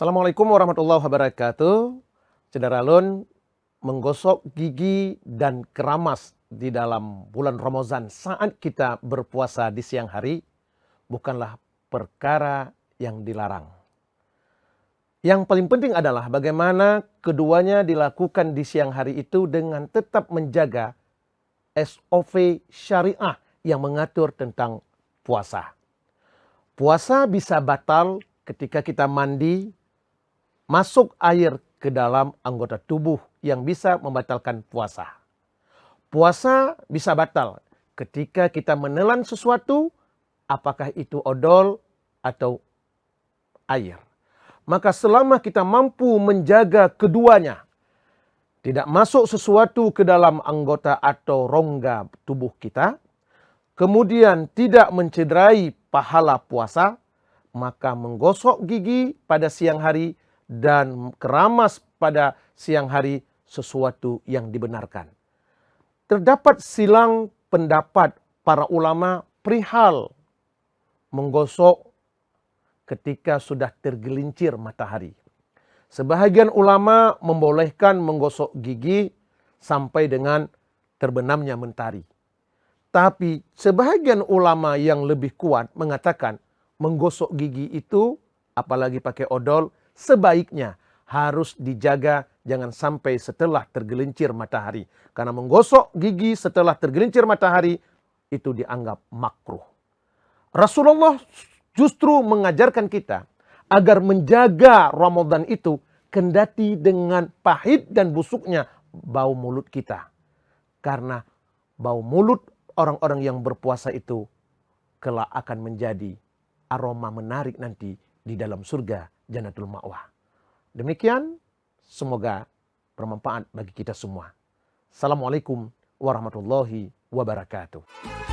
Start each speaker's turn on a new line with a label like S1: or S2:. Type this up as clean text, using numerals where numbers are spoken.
S1: Assalamualaikum warahmatullahi wabarakatuh. Cederalun, menggosok gigi dan keramas di dalam bulan Ramadan saat kita berpuasa di siang hari bukanlah perkara yang dilarang. Yang paling penting adalah bagaimana keduanya dilakukan di siang hari itu dengan tetap menjaga SOP syariah yang mengatur tentang puasa. Puasa bisa batal ketika kita mandi, masuk air ke dalam anggota tubuh yang bisa membatalkan puasa. Puasa bisa batal ketika kita menelan sesuatu, apakah itu odol atau air. Maka selama kita mampu menjaga keduanya, tidak masuk sesuatu ke dalam anggota atau rongga tubuh kita, kemudian tidak mencederai pahala puasa, maka menggosok gigi pada siang hari dan keramas pada siang hari sesuatu yang dibenarkan. Terdapat silang pendapat para ulama perihal menggosok ketika sudah tergelincir matahari. Sebahagian ulama membolehkan menggosok gigi sampai dengan terbenamnya mentari. Tapi sebahagian ulama yang lebih kuat mengatakan menggosok gigi itu, apalagi pakai odol, sebaiknya harus dijaga jangan sampai setelah tergelincir matahari. Karena menggosok gigi setelah tergelincir matahari itu dianggap makruh. Rasulullah justru mengajarkan kita agar menjaga Ramadan itu kendati dengan pahit dan busuknya bau mulut kita. Karena bau mulut orang-orang yang berpuasa itu kelak akan menjadi aroma menarik nanti di dalam surga Jannatul Ma'wah. Demikian, semoga bermanfaat bagi kita semua. Assalamualaikum warahmatullahi wabarakatuh.